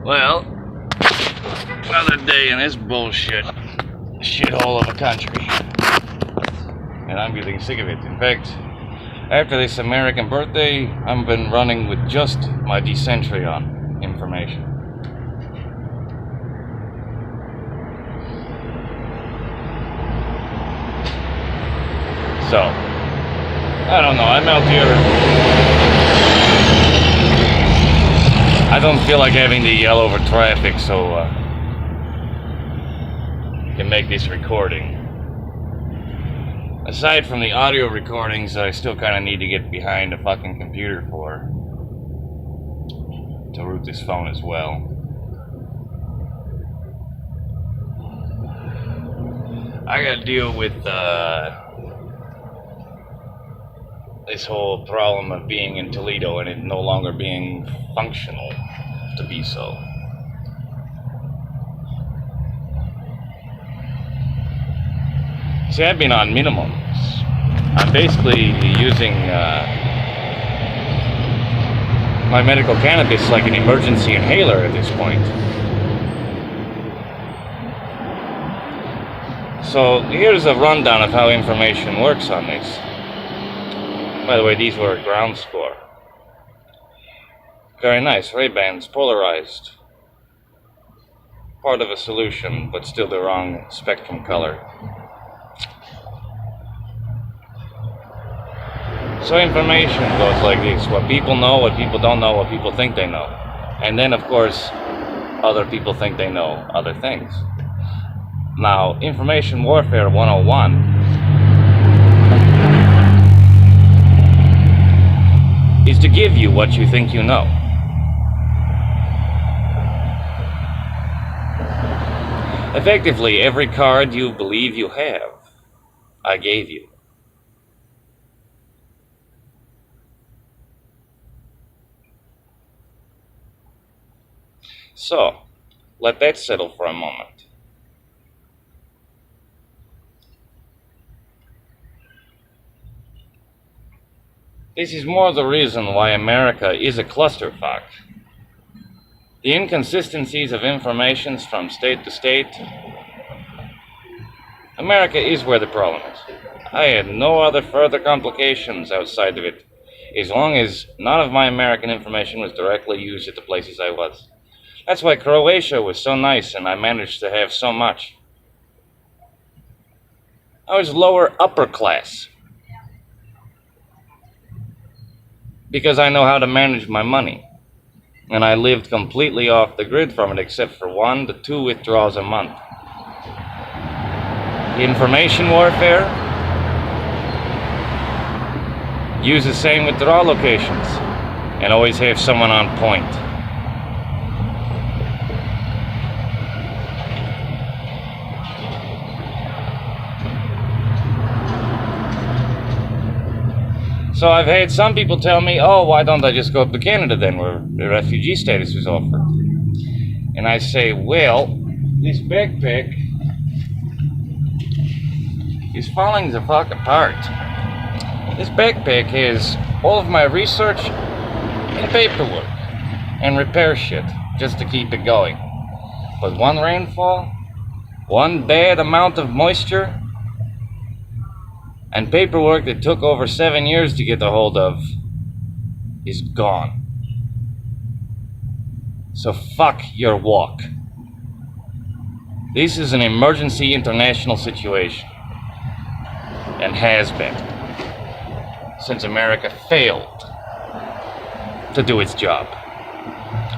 Well, another day in this bullshit shithole of a country. And I'm getting sick of it. In fact, after this American birthday, I've been running with just my Decentrion information. So, I don't know, I'm out here. I don't feel like having to yell over traffic, so I can make this recording. Aside from the audio recordings that I still kind of need to get behind a fucking computer for, to root this phone as well. I gotta deal with this whole problem of being in Toledo and it no longer being functional to be so. See, I've been on minimums. I'm basically using my medical cannabis like an emergency inhaler at this point. So here's a rundown of how information works on this. By the way, these were a ground score. Very nice, Ray-Bans, polarized. Part of a solution, but still the wrong spectrum color. So information goes like this: what people know, what people don't know, what people think they know. And then, of course, other people think they know other things. Now, Information Warfare 101 is to give you what you think you know. Effectively, every card you believe you have, I gave you. So, let that settle for a moment. This is more the reason why America is a clusterfuck. The inconsistencies of information from state to state. America is where the problem is. I had no other further complications outside of it, as long as none of my American information was directly used at the places I was. That's why Croatia was so nice and I managed to have so much. I was lower upper class, because I know how to manage my money. And I lived completely off the grid from it, except for 1 to 2 withdrawals a month. Information warfare, use the same withdrawal locations, and always have someone on point. So I've had some people tell me, oh, why don't I just go up to Canada then, where the refugee status was offered? And I say, well, this backpack is falling the fuck apart. This backpack has all of my research and paperwork and repair shit just to keep it going. But one rainfall, one bad amount of moisture, and paperwork that took over 7 years to get a hold of is gone. So fuck your walk. This is an emergency international situation, and has been, since America failed to do its job.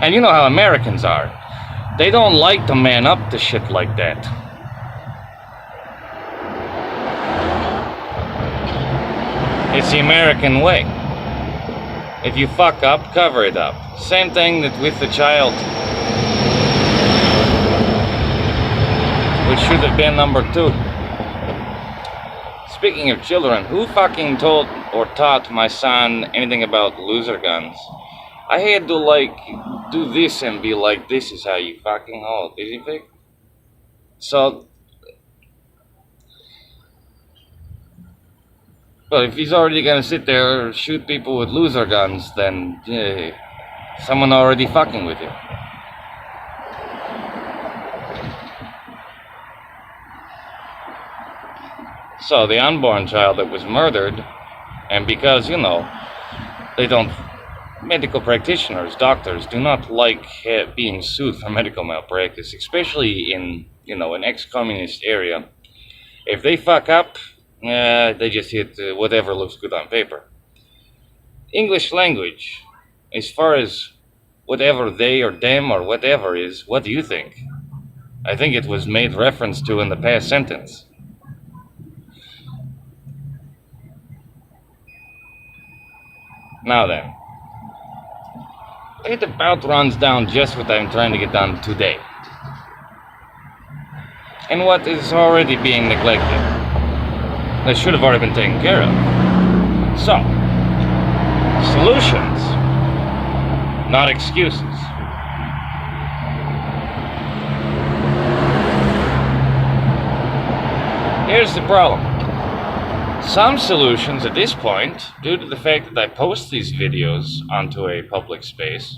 And you know how Americans are. They don't like to man up to shit like that. It's the American way. If you fuck up, cover it up. Same thing that with the child, which should have been number 2. Speaking of children, who fucking told or taught my son anything about loser guns? I had to, like, do this and be like, this is how you fucking hold, did you think? So, well, if he's already gonna sit there and shoot people with loser guns, then someone already fucking with you. So the unborn child that was murdered, and because, they don't, medical practitioners, doctors, do not like being sued for medical malpractice, especially in, an ex-communist area. If they fuck up, they just hit whatever looks good on paper. English language, as far as whatever they or them or whatever is, what do you think? I think it was made reference to in the past sentence. Now then, it about runs down just what I'm trying to get done today. And what is already being neglected. That should have already been taken care of. So, solutions, not excuses. Here's the problem. Some solutions at this point, due to the fact that I post these videos onto a public space,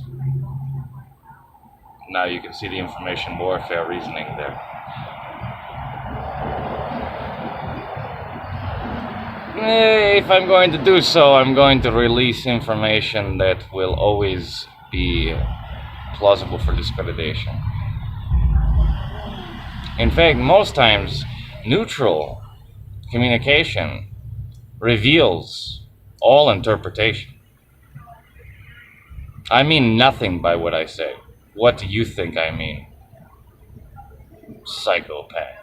now you can see the information warfare reasoning there. If I'm going to do so, I'm going to release information that will always be plausible for discreditation. In fact, most times, neutral communication reveals all interpretation. I mean nothing by what I say. What do you think I mean? Psychopath.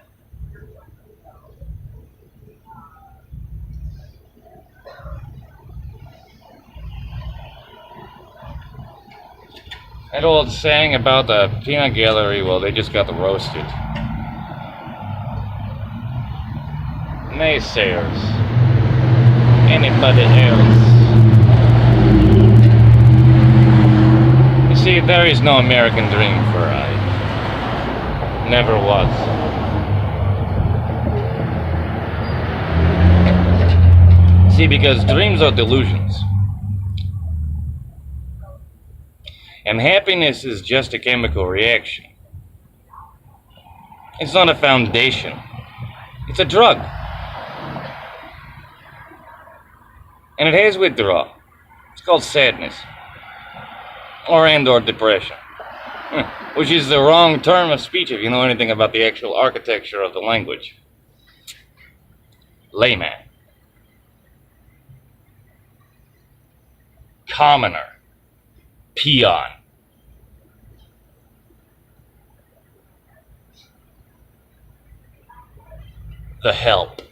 That old saying about the peanut gallery, well, they just got roasted. Naysayers. Anybody else? You see, there is no American dream for I. Never was. See, because dreams are delusions. And happiness is just a chemical reaction. It's not a foundation. It's a drug. And it has withdrawal. It's called sadness. Or depression. Which is the wrong term of speech if you know anything about the actual architecture of the language. Layman. Commoner. Peon. The help.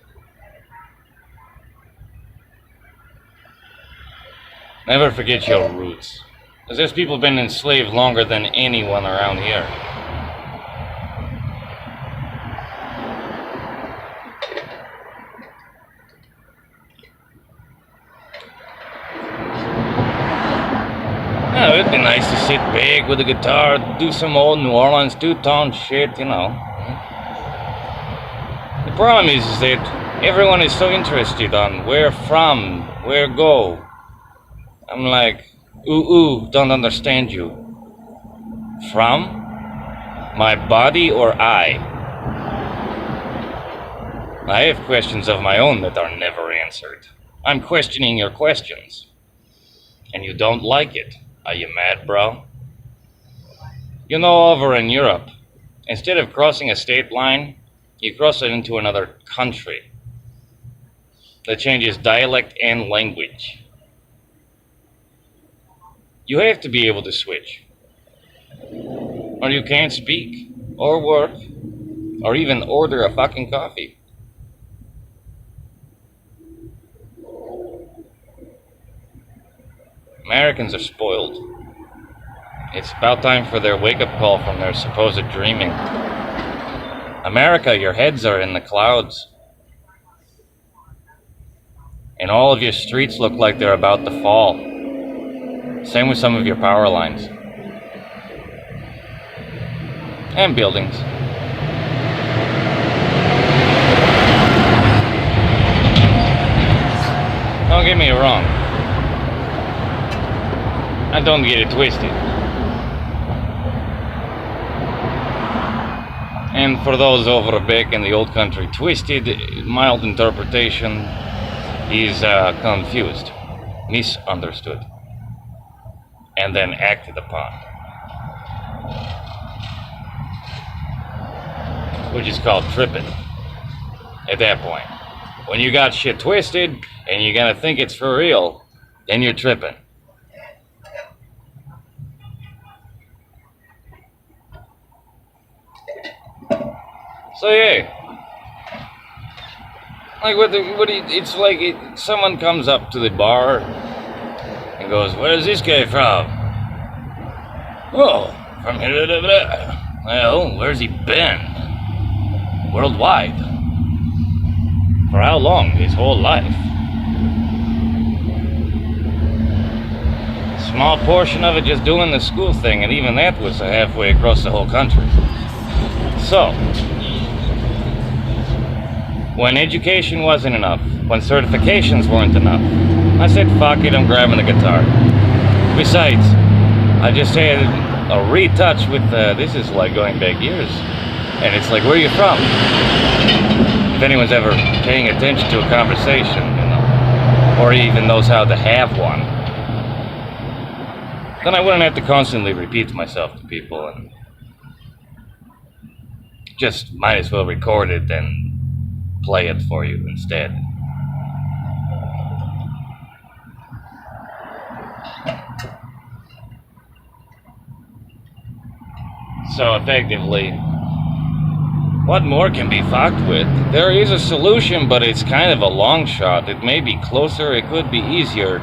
Never forget your roots. Because there's people been enslaved longer than anyone around here. Oh, it'd be nice to sit back with a guitar, do some old New Orleans two-tone shit, The problem is that everyone is so interested on where from, where go. I'm like, don't understand you. From? My body or I? I have questions of my own that are never answered. I'm questioning your questions. And you don't like it. Are you mad, bro? Over in Europe, instead of crossing a state line, you cross it into another country that changes dialect and language. You have to be able to switch. Or you can't speak, or work, or even order a fucking coffee. Americans are spoiled. It's about time for their wake-up call from their supposed dreaming. America, your heads are in the clouds. And all of your streets look like they're about to fall. Same with some of your power lines. And buildings. Don't get me wrong. And don't get it twisted. And And for those over back in the old country, twisted, mild interpretation is confused, misunderstood, and then acted upon, which is called tripping at that point. When you got shit twisted and you're gonna think it's for real, then you're tripping. So yeah, like it's like someone comes up to the bar and goes, "Where's this guy from?" "Oh, from here." Well, where's he been? Worldwide. For how long? His whole life. Small portion of it just doing the school thing, and even that was halfway across the whole country. So, when education wasn't enough, when certifications weren't enough, I said, fuck it, I'm grabbing the guitar. Besides, I just had a retouch with, this is like going back years, and it's like, where are you from? If anyone's ever paying attention to a conversation, or even knows how to have one, then I wouldn't have to constantly repeat myself to people, and just might as well record it and play it for you instead. So effectively, what more can be fucked with? There is a solution, but it's kind of a long shot. It may be closer, it could be easier,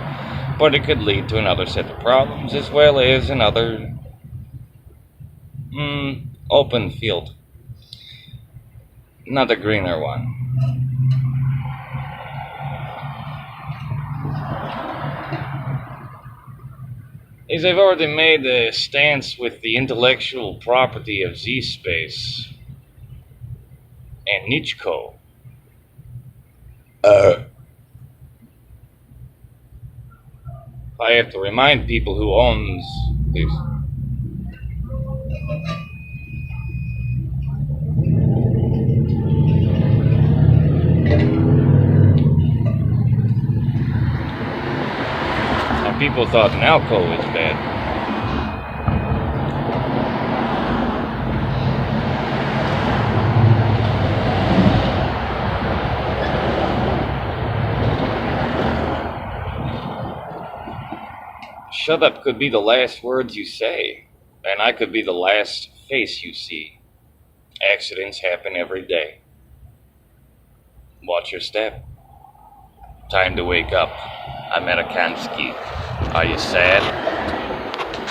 but it could lead to another set of problems as well as another open field. Not a greener one. Is I've already made a stance with the intellectual property of Z-Space and Nichko. I have to remind people who owns these. People thought Nalco was bad. Shut up could be the last words you say, and I could be the last face you see. Accidents happen every day. Watch your step. Time to wake up. Amerikanski. Are you sad?